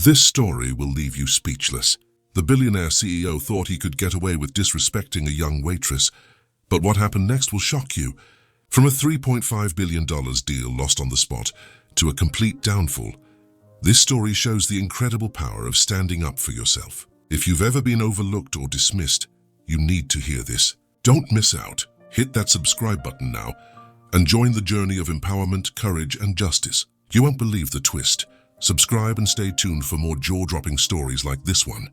This story will leave you speechless. The billionaire CEO thought he could get away with disrespecting a young waitress, but what happened next will shock you. From a $3.5 billion deal lost on the spot to a complete downfall, this story shows the incredible power of standing up for yourself. If you've ever been overlooked or dismissed, you need to hear this. Don't miss out. Hit that subscribe button now and join the journey of empowerment, courage, and justice. You won't believe the twist. Subscribe and stay tuned for more jaw-dropping stories like this one.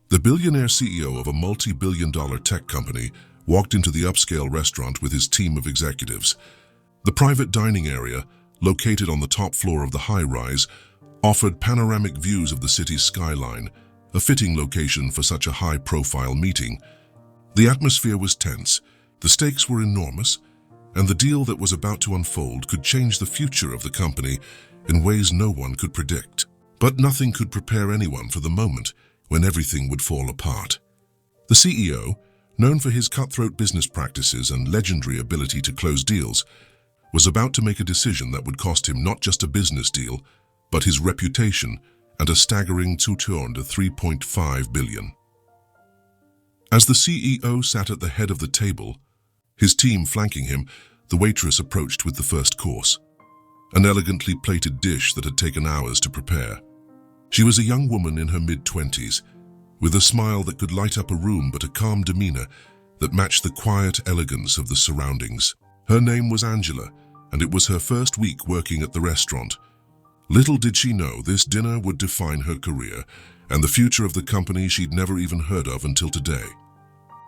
The billionaire CEO of a multi-billion-dollar tech company walked into the upscale restaurant with his team of executives. The private dining area, located on the top floor of the high-rise, offered panoramic views of the city's skyline, a fitting location for such a high-profile meeting. The atmosphere was tense, the stakes were enormous, and the deal that was about to unfold could change the future of the company in ways no one could predict. But nothing could prepare anyone for the moment when everything would fall apart. The CEO, known for his cutthroat business practices and legendary ability to close deals, was about to make a decision that would cost him not just a business deal, but his reputation and a staggering $3.5 billion. As the CEO sat at the head of the table, his team flanking him, the waitress approached with the first course, an elegantly plated dish that had taken hours to prepare. She was a young woman in her mid-20s, with a smile that could light up a room but a calm demeanor that matched the quiet elegance of the surroundings. Her name was Angela, and it was her first week working at the restaurant. Little did she know this dinner would define her career and the future of the company she'd never even heard of until today.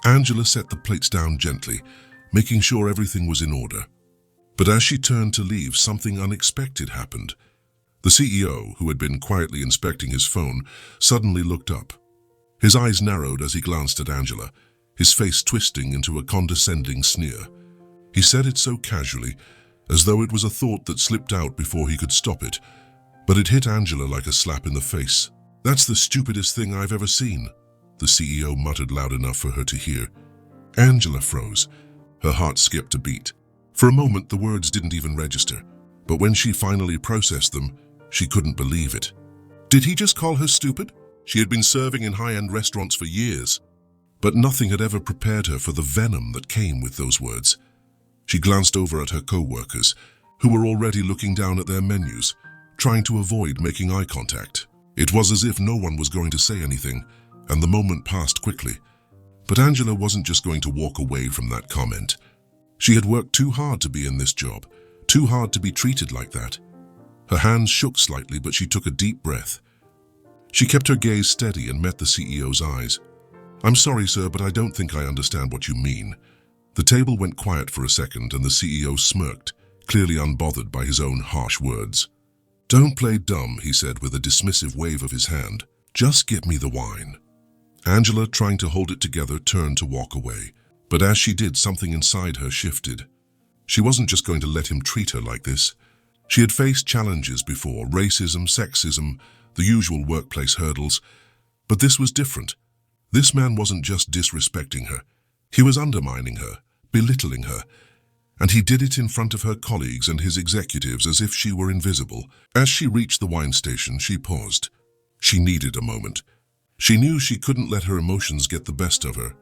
Angela set the plates down gently, making sure everything was in order. But as she turned to leave, something unexpected happened. The CEO, who had been quietly inspecting his phone, suddenly looked up. His eyes narrowed as he glanced at Angela, his face twisting into a condescending sneer. He said it so casually, as though it was a thought that slipped out before he could stop it, but it hit Angela like a slap in the face. "That's the stupidest thing I've ever seen," the CEO muttered loud enough for her to hear. Angela froze. Her heart skipped a beat. For a moment, the words didn't even register, but when she finally processed them, she couldn't believe it. Did he just call her stupid? She had been serving in high-end restaurants for years, but nothing had ever prepared her for the venom that came with those words. She glanced over at her co-workers, who were already looking down at their menus, trying to avoid making eye contact. It was as if no one was going to say anything, and the moment passed quickly. But Angela wasn't just going to walk away from that comment. She had worked too hard to be in this job, too hard to be treated like that. Her hands shook slightly, but she took a deep breath. She kept her gaze steady and met the CEO's eyes. "I'm sorry, sir, but I don't think I understand what you mean." The table went quiet for a second, and the CEO smirked, clearly unbothered by his own harsh words. "Don't play dumb," he said with a dismissive wave of his hand. "Just get me the wine." Angela, trying to hold it together, turned to walk away. But as she did, something inside her shifted. She wasn't just going to let him treat her like this. She had faced challenges before: racism, sexism, the usual workplace hurdles. But this was different. This man wasn't just disrespecting her. He was undermining her, belittling her. And he did it in front of her colleagues and his executives as if she were invisible. As she reached the wine station, she paused. She needed a moment. She knew she couldn't let her emotions get the best of her.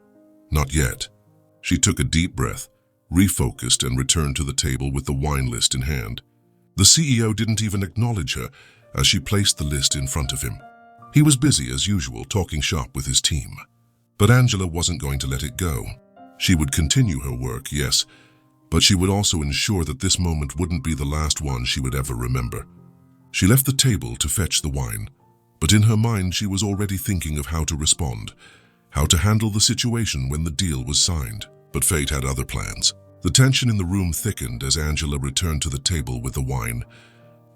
Not yet. She took a deep breath, refocused, and returned to the table with the wine list in hand. The CEO didn't even acknowledge her as she placed the list in front of him. He was busy as usual, talking shop with his team. But Angela wasn't going to let it go. She would continue her work, yes, but she would also ensure that this moment wouldn't be the last one she would ever remember. She left the table to fetch the wine, but in her mind she was already thinking of how to respond, how to handle the situation when the deal was signed. But fate had other plans. The tension in the room thickened as Angela returned to the table with the wine.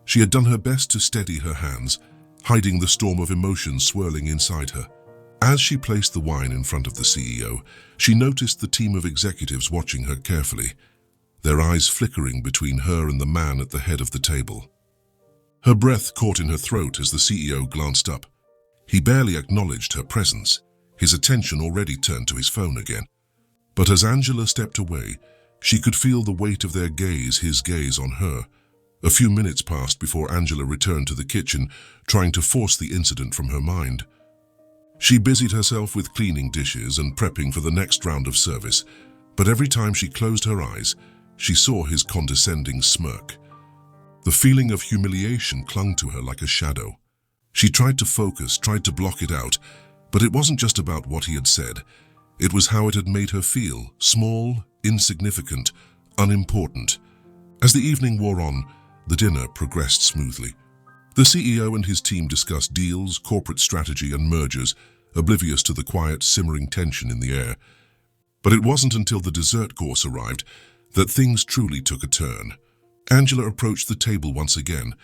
She had done her best to steady her hands, hiding the storm of emotions swirling inside her. As she placed the wine in front of the CEO, she noticed the team of executives watching her carefully, their eyes flickering between her and the man at the head of the table. Her breath caught in her throat as the CEO glanced up. He barely acknowledged her presence, his attention already turned to his phone again. But as Angela stepped away, she could feel the weight of their gaze, his gaze on her, A few minutes passed before Angela returned to the kitchen, trying to force the incident from her mind. She busied herself with cleaning dishes and prepping for the next round of service, but every time she closed her eyes, she saw his condescending smirk. The feeling of humiliation clung to her like a shadow. She tried to focus, tried to block it out, but it wasn't just about what he had said. It was how it had made her feel, small, insignificant, unimportant. As the evening wore on, the dinner progressed smoothly. The CEO and his team discussed deals, corporate strategy, and mergers, oblivious to the quiet, simmering tension in the air. But it wasn't until the dessert course arrived that things truly took a turn. Angela approached the table once again,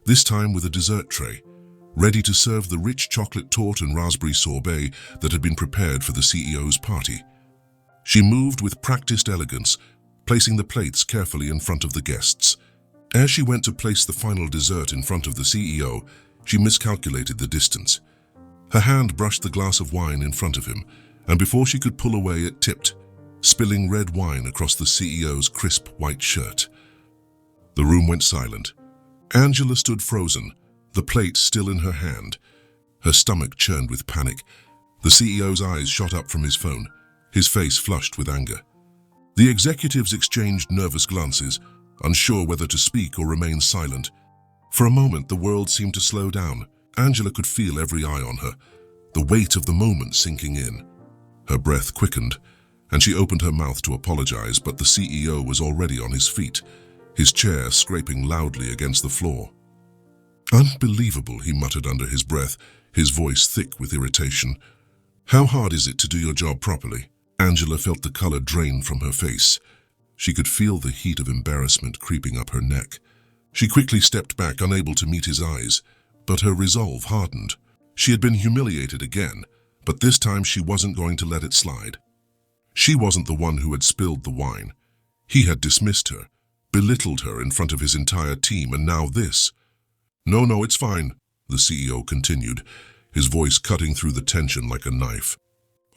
this time with a dessert tray, ready to serve the rich chocolate torte and raspberry sorbet that had been prepared for the CEO's party. She moved with practiced elegance, placing the plates carefully in front of the guests. As she went to place the final dessert in front of the CEO, she miscalculated the distance. Her hand brushed the glass of wine in front of him, and before she could pull away, it tipped, spilling red wine across the CEO's crisp white shirt. The room went silent. Angela stood frozen, the plate still in her hand. Her stomach churned with panic. The CEO's eyes shot up from his phone, his face flushed with anger. The executives exchanged nervous glances, unsure whether to speak or remain silent. For a moment, the world seemed to slow down. Angela could feel every eye on her, the weight of the moment sinking in. Her breath quickened, and she opened her mouth to apologize, but the CEO was already on his feet, his chair scraping loudly against the floor. "Unbelievable," he muttered under his breath, his voice thick with irritation. "How hard is it to do your job properly?" Angela felt the color drain from her face. She could feel the heat of embarrassment creeping up her neck. She quickly stepped back, unable to meet his eyes, but her resolve hardened. She had been humiliated again, but this time she wasn't going to let it slide. She wasn't the one who had spilled the wine. He had dismissed her, belittled her in front of his entire team, and now this. No, it's fine," the CEO continued, his voice cutting through the tension like a knife.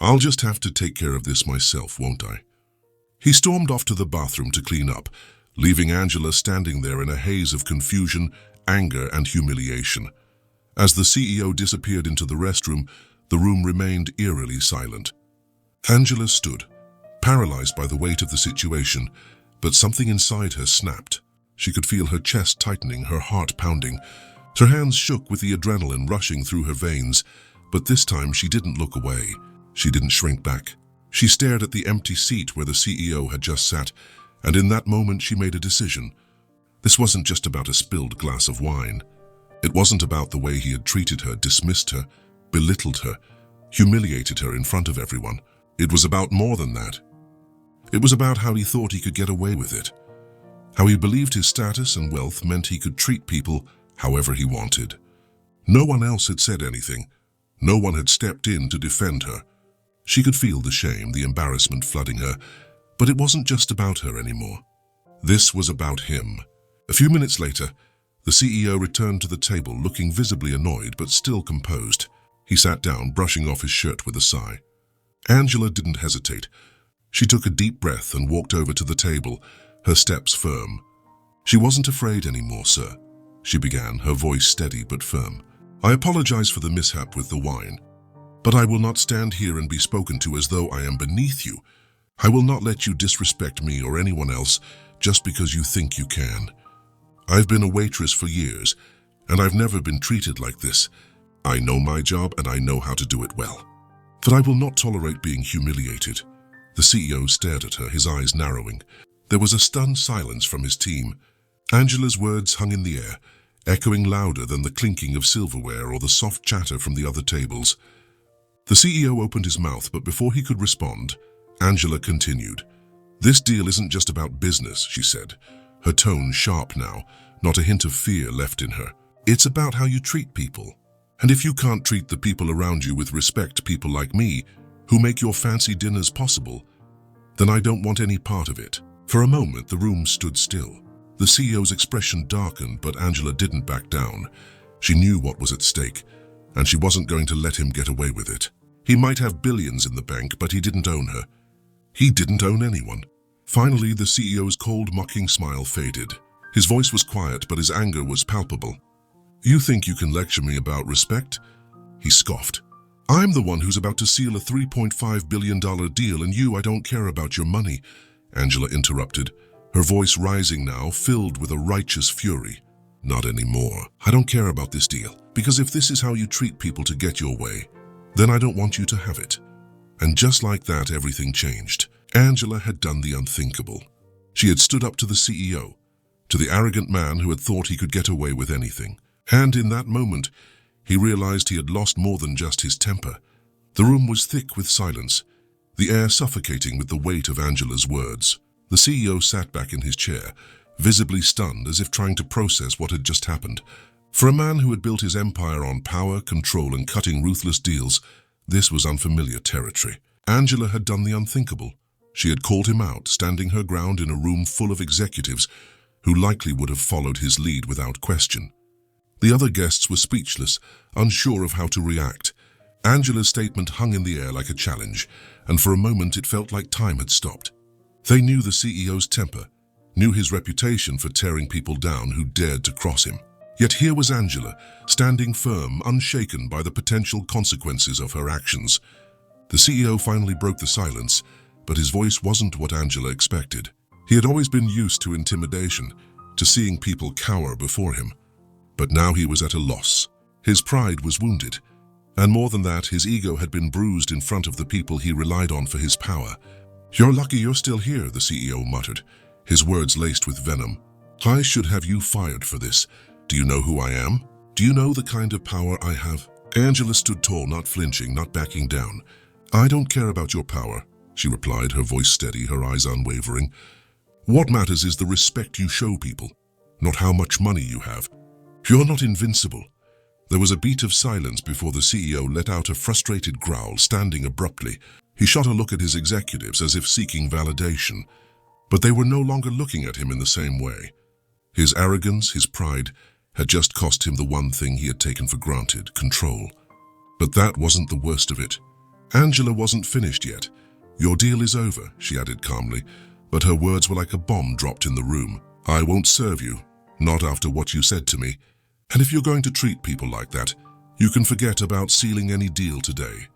"I'll just have to take care of this myself, won't I?" He stormed off to the bathroom to clean up, leaving Angela standing there in a haze of confusion, anger, and humiliation. As the CEO disappeared into the restroom, the room remained eerily silent. Angela stood, paralyzed by the weight of the situation, but something inside her snapped. She could feel her chest tightening, her heart pounding. Her hands shook with the adrenaline rushing through her veins, but this time she didn't look away. She didn't shrink back. She stared at the empty seat where the CEO had just sat, and in that moment she made a decision. This wasn't just about a spilled glass of wine. It wasn't about the way he had treated her, dismissed her, belittled her, humiliated her in front of everyone. It was about more than that. It was about how he thought he could get away with it. How he believed his status and wealth meant he could treat people however he wanted. No one else had said anything. No one had stepped in to defend her. She could feel the shame, the embarrassment flooding her, but it wasn't just about her anymore. This was about him. A few minutes later, the CEO returned to the table, looking visibly annoyed but still composed. He sat down, brushing off his shirt with a sigh. Angela didn't hesitate. She took a deep breath and walked over to the table, her steps firm. "She wasn't afraid anymore, sir," she began, her voice steady but firm. "I apologize for the mishap with the wine, but I will not stand here and be spoken to as though I am beneath you. I will not let you disrespect me or anyone else just because you think you can. I've been a waitress for years, and I've never been treated like this. I know my job and I know how to do it well. But I will not tolerate being humiliated." The CEO stared at her, his eyes narrowing. There was a stunned silence from his team. Angela's words hung in the air, echoing louder than the clinking of silverware or the soft chatter from the other tables. The CEO opened his mouth, but before he could respond, Angela continued. "This deal isn't just about business," she said, her tone sharp now, not a hint of fear left in her. "It's about how you treat people. And if you can't treat the people around you with respect, people like me, who make your fancy dinners possible, then I don't want any part of it." For a moment, the room stood still. The CEO's expression darkened, but Angela didn't back down. She knew what was at stake, and she wasn't going to let him get away with it. He might have billions in the bank, but he didn't own her. He didn't own anyone. Finally, the CEO's cold, mocking smile faded. His voice was quiet, but his anger was palpable. "You think you can lecture me about respect?" He scoffed. "I'm the one who's about to seal a $3.5 billion deal, and I don't care about your money," Angela interrupted, her voice rising now, filled with a righteous fury. "Not anymore. I don't care about this deal, because if this is how you treat people to get your way, then I don't want you to have it." And just like that, everything changed. Angela had done the unthinkable. She had stood up to the CEO, to the arrogant man who had thought he could get away with anything. And in that moment, he realized he had lost more than just his temper. The room was thick with silence, the air suffocating with the weight of Angela's words. The CEO sat back in his chair, visibly stunned, as if trying to process what had just happened. For a man who had built his empire on power, control, and cutting ruthless deals, this was unfamiliar territory. Angela had done the unthinkable. She had called him out, standing her ground in a room full of executives who likely would have followed his lead without question. The other guests were speechless, unsure of how to react. Angela's statement hung in the air like a challenge, and for a moment it felt like time had stopped. They knew the CEO's temper, knew his reputation for tearing people down who dared to cross him. Yet here was Angela, standing firm, unshaken by the potential consequences of her actions. The CEO finally broke the silence, but his voice wasn't what Angela expected. He had always been used to intimidation, to seeing people cower before him. But now he was at a loss. His pride was wounded, and more than that, his ego had been bruised in front of the people he relied on for his power. "You're lucky you're still here," the CEO muttered, his words laced with venom. "I should have you fired for this. Do you know who I am? Do you know the kind of power I have?" Angela stood tall, not flinching, not backing down. "I don't care about your power," she replied, her voice steady, her eyes unwavering. "What matters is the respect you show people, not how much money you have. You're not invincible." There was a beat of silence before the CEO let out a frustrated growl, standing abruptly. He shot a look at his executives as if seeking validation, but they were no longer looking at him in the same way. His arrogance, his pride, had just cost him the one thing he had taken for granted: control. But that wasn't the worst of it. Angela wasn't finished yet. "Your deal is over," she added calmly, but her words were like a bomb dropped in the room. "I won't serve you, not after what you said to me. And if you're going to treat people like that, you can forget about sealing any deal today."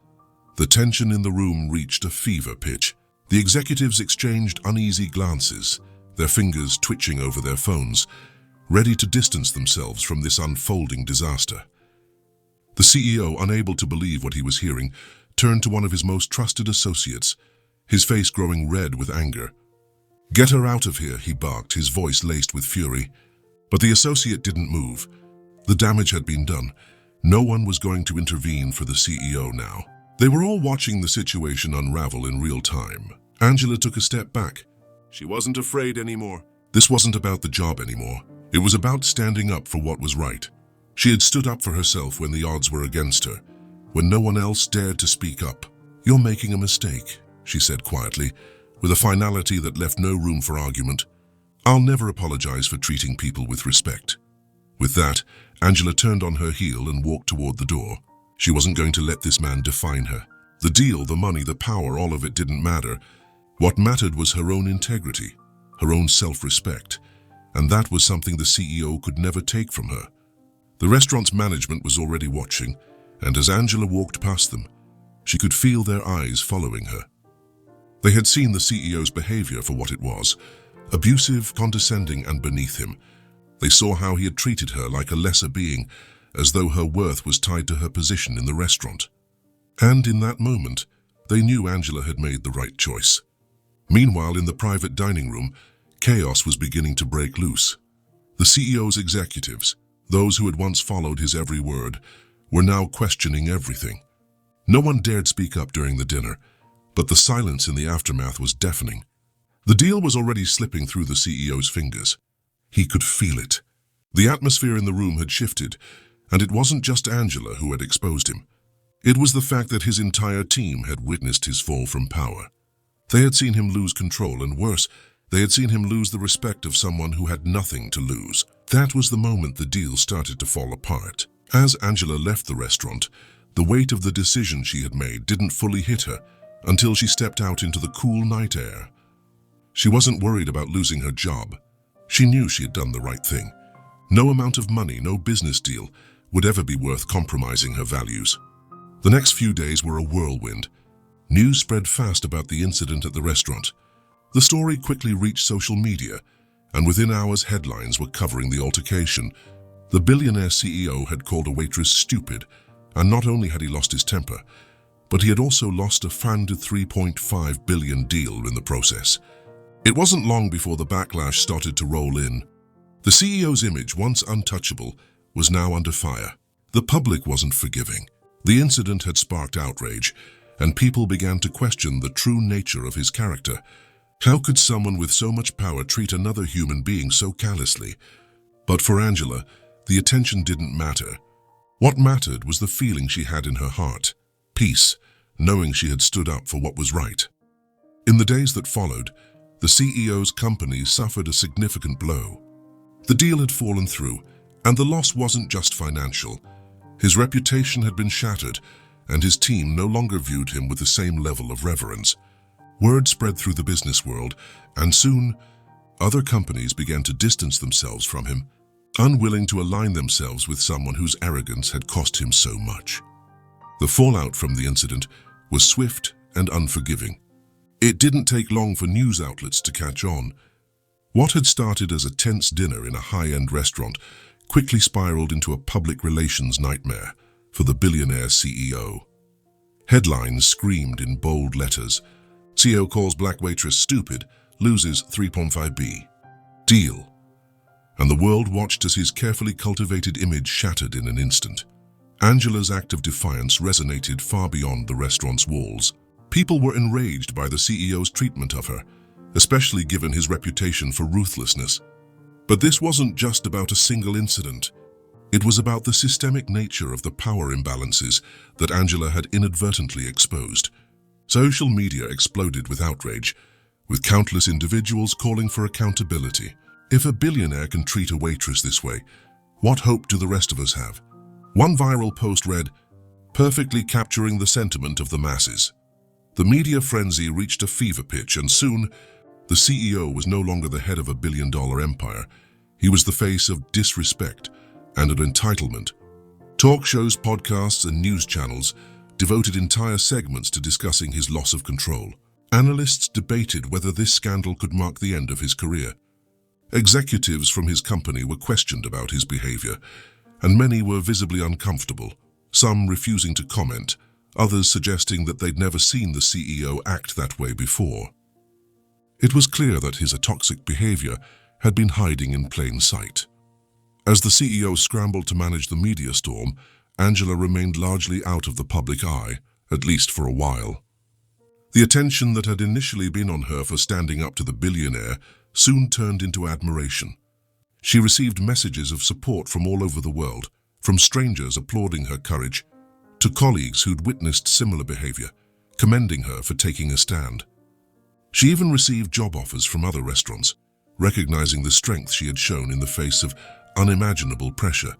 The tension in the room reached a fever pitch. The executives exchanged uneasy glances, their fingers twitching over their phones, ready to distance themselves from this unfolding disaster. The CEO, unable to believe what he was hearing, turned to one of his most trusted associates, his face growing red with anger. "Get her out of here," he barked, his voice laced with fury. But the associate didn't move. The damage had been done. No one was going to intervene for the CEO now. They were all watching the situation unravel in real time. Angela took a step back. She wasn't afraid anymore. This wasn't about the job anymore. It was about standing up for what was right. She had stood up for herself when the odds were against her, when no one else dared to speak up. "You're making a mistake," she said quietly, with a finality that left no room for argument. "I'll never apologize for treating people with respect." With that, Angela turned on her heel and walked toward the door. She wasn't going to let this man define her. The deal, the money, the power, all of it didn't matter. What mattered was her own integrity, her own self-respect, and that was something the CEO could never take from her. The restaurant's management was already watching, and as Angela walked past them, she could feel their eyes following her. They had seen the CEO's behavior for what it was: abusive, condescending, and beneath him. They saw how he had treated her like a lesser being, as though her worth was tied to her position in the restaurant. And in that moment, they knew Angela had made the right choice. Meanwhile, in the private dining room, chaos was beginning to break loose. The CEO's executives, those who had once followed his every word, were now questioning everything. No one dared speak up during the dinner, but the silence in the aftermath was deafening. The deal was already slipping through the CEO's fingers. He could feel it. The atmosphere in the room had shifted, and it wasn't just Angela who had exposed him. It was the fact that his entire team had witnessed his fall from power. They had seen him lose control, and worse, they had seen him lose the respect of someone who had nothing to lose. That was the moment the deal started to fall apart. As Angela left the restaurant, the weight of the decision she had made didn't fully hit her until she stepped out into the cool night air. She wasn't worried about losing her job. She knew she had done the right thing. No amount of money, no business deal would ever be worth compromising her values. The next few days were a whirlwind. News spread fast about the incident at the restaurant. The story quickly reached social media, and within hours headlines were covering the altercation. The billionaire CEO had called a waitress stupid, and not only had he lost his temper, but he had also lost a funded $3.5 billion deal in the process. It wasn't long before the backlash started to roll in. The CEO's image, once untouchable, was now under fire. The public wasn't forgiving. The incident had sparked outrage, and people began to question the true nature of his character. How could someone with so much power treat another human being so callously? But for Angela, the attention didn't matter. What mattered was the feeling she had in her heart. Peace, knowing she had stood up for what was right. In the days that followed, the CEO's company suffered a significant blow. The deal had fallen through, and the loss wasn't just financial. His reputation had been shattered, and his team no longer viewed him with the same level of reverence. Word spread through the business world, and soon, other companies began to distance themselves from him, unwilling to align themselves with someone whose arrogance had cost him so much. The fallout from the incident was swift and unforgiving. It didn't take long for news outlets to catch on. What had started as a tense dinner in a high-end restaurant quickly spiraled into a public relations nightmare for the billionaire CEO. Headlines screamed in bold letters: CEO calls black waitress stupid, loses 3.5B. Deal. And the world watched as his carefully cultivated image shattered in an instant. Angela's act of defiance resonated far beyond the restaurant's walls. People were enraged by the CEO's treatment of her, especially given his reputation for ruthlessness. But this wasn't just about a single incident. It was about the systemic nature of the power imbalances that Angela had inadvertently exposed. Social media exploded with outrage, with countless individuals calling for accountability. If a billionaire can treat a waitress this way, what hope do the rest of us have? One viral post read, perfectly capturing the sentiment of the masses. The media frenzy reached a fever pitch, and soon, the CEO was no longer the head of a billion-dollar empire. He was the face of disrespect and of entitlement. Talk shows, podcasts, and news channels devoted entire segments to discussing his loss of control. Analysts debated whether this scandal could mark the end of his career. Executives from his company were questioned about his behavior, and many were visibly uncomfortable, some refusing to comment, others suggesting that they'd never seen the CEO act that way before. It was clear that his toxic behavior had been hiding in plain sight. As the CEO scrambled to manage the media storm, Angela remained largely out of the public eye, at least for a while. The attention that had initially been on her for standing up to the billionaire soon turned into admiration. She received messages of support from all over the world, from strangers applauding her courage, to colleagues who'd witnessed similar behavior, commending her for taking a stand. She even received job offers from other restaurants, recognizing the strength she had shown in the face of unimaginable pressure.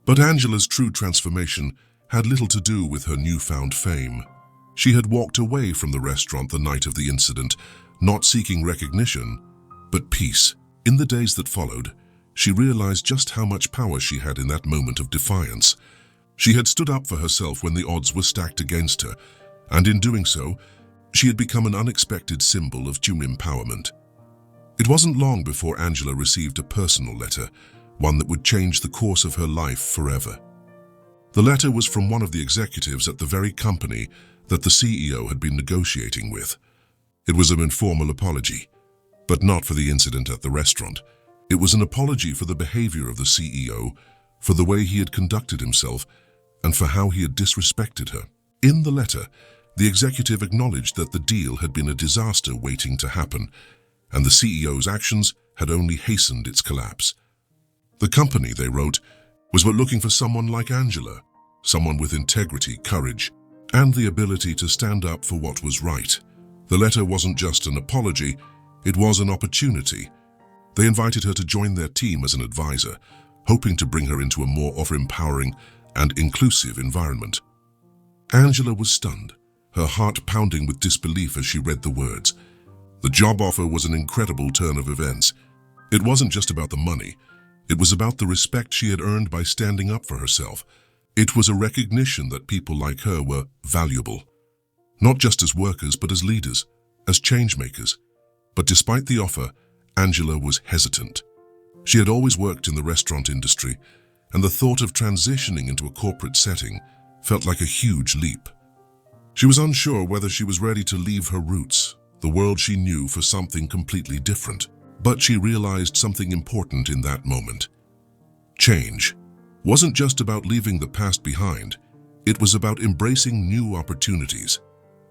But Angela's true transformation had little to do with her newfound fame. She had walked away from the restaurant the night of the incident, not seeking recognition, but peace. In the days that followed, she realized just how much power she had in that moment of defiance. She had stood up for herself when the odds were stacked against her, and in doing so, she had become an unexpected symbol of human empowerment. It wasn't long before Angela received a personal letter, one that would change the course of her life forever. The letter was from one of the executives at the very company that the CEO had been negotiating with. It was an informal apology, but not for the incident at the restaurant. It was an apology for the behavior of the CEO, for the way he had conducted himself, and for how he had disrespected her. In the letter, the executive acknowledged that the deal had been a disaster waiting to happen, and the CEO's actions had only hastened its collapse. The company, they wrote, was but looking for someone like Angela, someone with integrity, courage, and the ability to stand up for what was right. The letter wasn't just an apology, it was an opportunity. They invited her to join their team as an advisor, hoping to bring her into a more empowering and inclusive environment. Angela was stunned, her heart pounding with disbelief as she read the words. The job offer was an incredible turn of events. It wasn't just about the money. It was about the respect she had earned by standing up for herself. It was a recognition that people like her were valuable, not just as workers, but as leaders, as changemakers. But despite the offer, Angela was hesitant. She had always worked in the restaurant industry, and the thought of transitioning into a corporate setting felt like a huge leap. She was unsure whether she was ready to leave her roots, the world she knew, for something completely different. But she realized something important in that moment. Change wasn't just about leaving the past behind. It was about embracing new opportunities.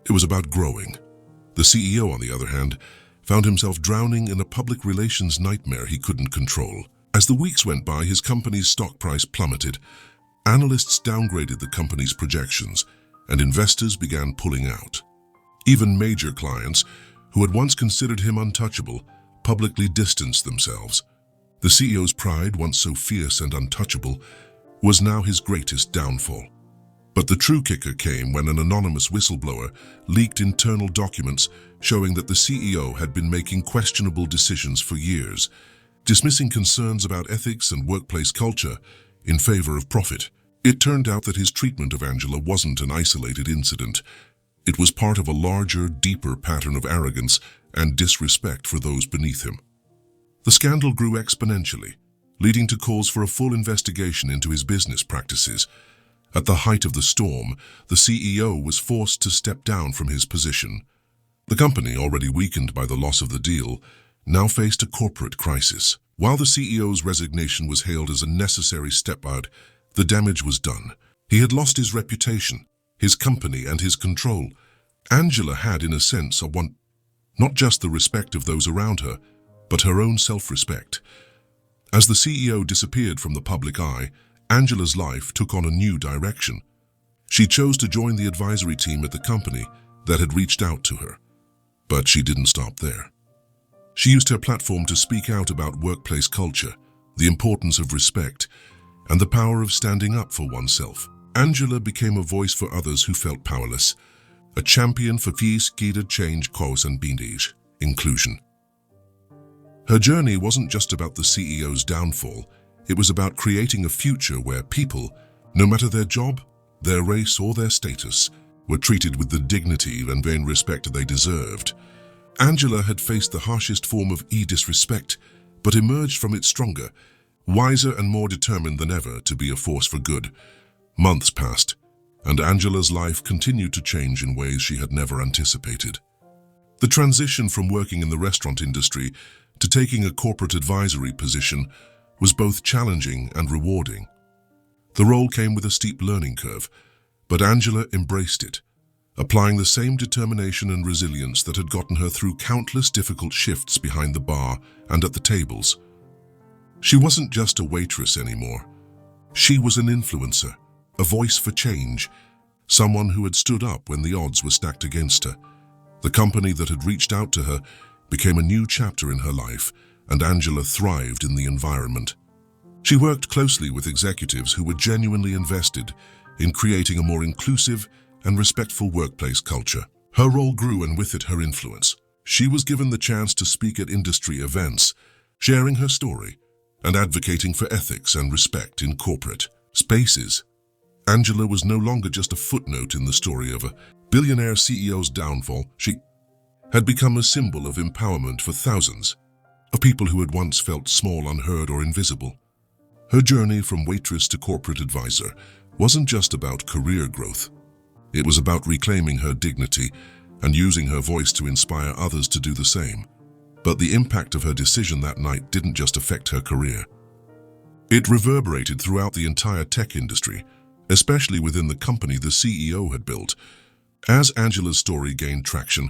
It was about growing. The CEO, on the other hand, found himself drowning in a public relations nightmare he couldn't control. As the weeks went by, his company's stock price plummeted. Analysts downgraded the company's projections, and investors began pulling out. Even major clients, who had once considered him untouchable, publicly distanced themselves. The CEO's pride, once so fierce and untouchable, was now his greatest downfall. But the true kicker came when an anonymous whistleblower leaked internal documents showing that the CEO had been making questionable decisions for years, dismissing concerns about ethics and workplace culture in favor of profit. It turned out that his treatment of Angela wasn't an isolated incident. It was part of a larger, deeper pattern of arrogance and disrespect for those beneath him. The scandal grew exponentially, leading to calls for a full investigation into his business practices. At the height of the storm, the CEO was forced to step down from his position. The company, already weakened by the loss of the deal, now faced a corporate crisis. While the CEO's resignation was hailed as a necessary step out, the damage was done. He had lost his reputation, his company, and his control. Angela had, in a sense, won not just the respect of those around her, but her own self-respect. As the CEO disappeared from the public eye, Angela's life took on a new direction. She chose to join the advisory team at the company that had reached out to her. But she didn't stop there. She used her platform to speak out about workplace culture, the importance of respect, and the power of standing up for oneself. Angela became a voice for others who felt powerless, a champion for peace, change, cause, and inclusion. Her journey wasn't just about the CEO's downfall. It was about creating a future where people, no matter their job, their race, or their status, were treated with the dignity and respect they deserved. Angela had faced the harshest form of disrespect, but emerged from it stronger, wiser and more determined than ever to be a force for good. Months passed, and Angela's life continued to change in ways she had never anticipated. The transition from working in the restaurant industry to taking a corporate advisory position was both challenging and rewarding. The role came with a steep learning curve, but Angela embraced it, applying the same determination and resilience that had gotten her through countless difficult shifts behind the bar and at the tables. She wasn't just a waitress anymore. She was an influencer, a voice for change, someone who had stood up when the odds were stacked against her. The company that had reached out to her became a new chapter in her life, and Angela thrived in the environment. She worked closely with executives who were genuinely invested in creating a more inclusive and respectful workplace culture. Her role grew, and with it her influence. She was given the chance to speak at industry events, sharing her story and advocating for ethics and respect in corporate spaces. Angela was no longer just a footnote in the story of a billionaire CEO's downfall. She had become a symbol of empowerment for thousands of people who had once felt small, unheard, or invisible. Her journey from waitress to corporate advisor wasn't just about career growth. It was about reclaiming her dignity and using her voice to inspire others to do the same. But the impact of her decision that night didn't just affect her career. It reverberated throughout the entire tech industry, especially within the company the CEO had built. As Angela's story gained traction,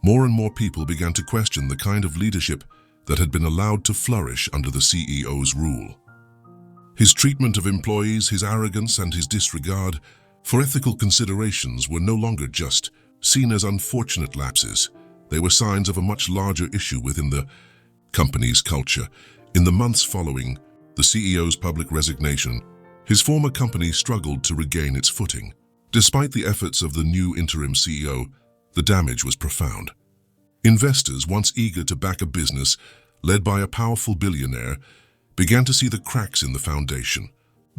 more and more people began to question the kind of leadership that had been allowed to flourish under the CEO's rule. His treatment of employees, his arrogance, and his disregard for ethical considerations were no longer just seen as unfortunate lapses. They were signs of a much larger issue within the company's culture. In the months following the CEO's public resignation, his former company struggled to regain its footing. Despite the efforts of the new interim CEO, the damage was profound. Investors, once eager to back a business, led by a powerful billionaire, began to see the cracks in the foundation.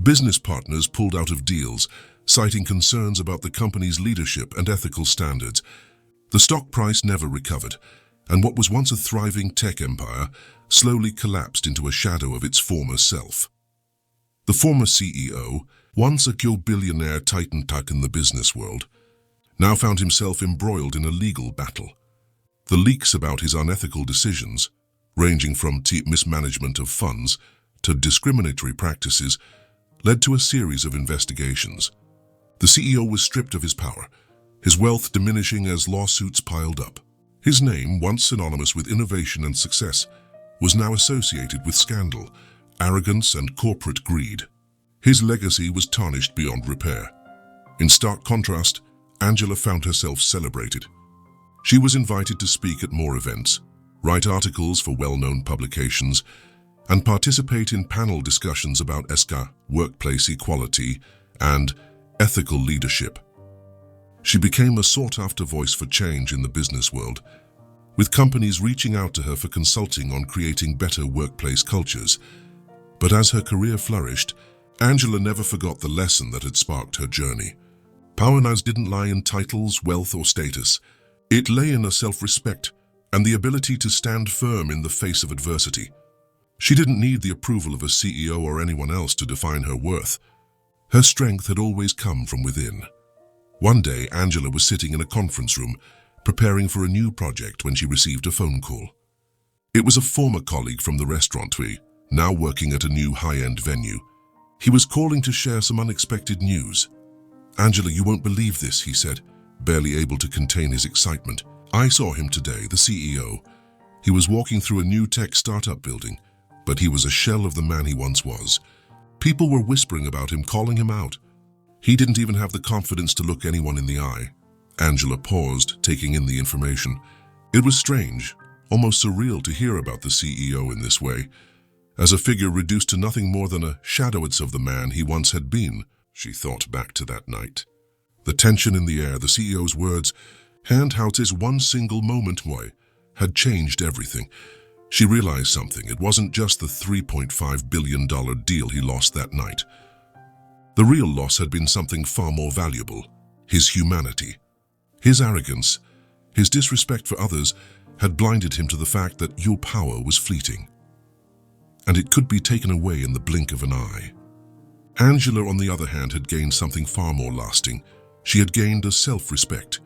Business partners pulled out of deals, citing concerns about the company's leadership and ethical standards. The stock price never recovered, and what was once a thriving tech empire slowly collapsed into a shadow of its former self. The former CEO, once a billionaire titan in the business world, now found himself embroiled in a legal battle. The leaks about his unethical decisions, ranging from mismanagement of funds to discriminatory practices, led to a series of investigations. The CEO was stripped of his power, his wealth diminishing as lawsuits piled up. His name, once synonymous with innovation and success, was now associated with scandal, arrogance, and corporate greed. His legacy was tarnished beyond repair. In stark contrast, Angela found herself celebrated. She was invited to speak at more events, write articles for well-known publications, and participate in panel discussions about workplace equality, and ethical leadership. She became a sought-after voice for change in the business world, with companies reaching out to her for consulting on creating better workplace cultures. But as her career flourished, Angela never forgot the lesson that had sparked her journey. Power now didn't lie in titles, wealth, or status. It lay in a self-respect and the ability to stand firm in the face of adversity. She didn't need the approval of a CEO or anyone else to define her worth. Her strength had always come from within. One day, Angela was sitting in a conference room, preparing for a new project when she received a phone call. It was a former colleague from the restaurant, now working at a new high-end venue. He was calling to share some unexpected news. "Angela, you won't believe this," he said, barely able to contain his excitement. "I saw him today, the CEO. He was walking through a new tech startup building, but he was a shell of the man he once was. People were whispering about him, calling him out. He didn't even have the confidence to look anyone in the eye." Angela paused, taking in the information. It was strange, almost surreal to hear about the CEO in this way, as a figure reduced to nothing more than a shadow of the man he once had been. She thought back to that night. The tension in the air, the CEO's words, and how this one single moment had changed everything. She realized something. It wasn't just the $3.5 billion deal he lost that night. The real loss had been something far more valuable: his humanity. His arrogance, his disrespect for others, had blinded him to the fact that your power was fleeting, and it could be taken away in the blink of an eye. Angela, on the other hand, had gained something far more lasting. She had gained a self-respect.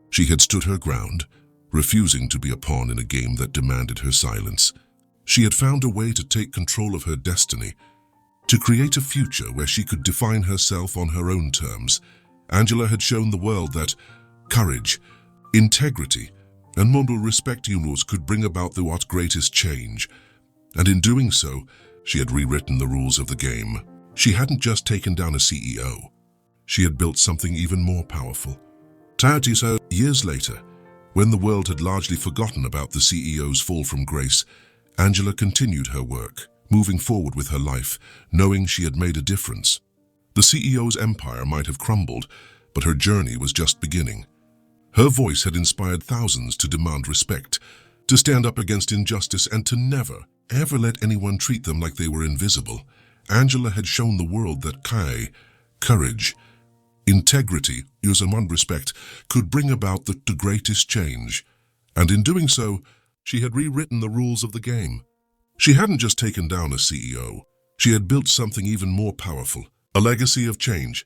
She had stood her ground, refusing to be a pawn in a game that demanded her silence. She had found a way to take control of her destiny, to create a future where she could define herself on her own terms. Angela had shown the world that courage, integrity, and moral respect could bring about the greatest change. And in doing so, she had rewritten the rules of the game. She hadn't just taken down a CEO. She had built something even more powerful. Years later, when the world had largely forgotten about the CEO's fall from grace, Angela continued her work, moving forward with her life, knowing she had made a difference. The CEO's empire might have crumbled, but her journey was just beginning. Her voice had inspired thousands to demand respect, to stand up against injustice, and to never, ever let anyone treat them like they were invisible. Angela had shown the world that courage, integrity, and respect could bring about the greatest change. And in doing so, she had rewritten the rules of the game. She hadn't just taken down a CEO. She had built something even more powerful, a legacy of change,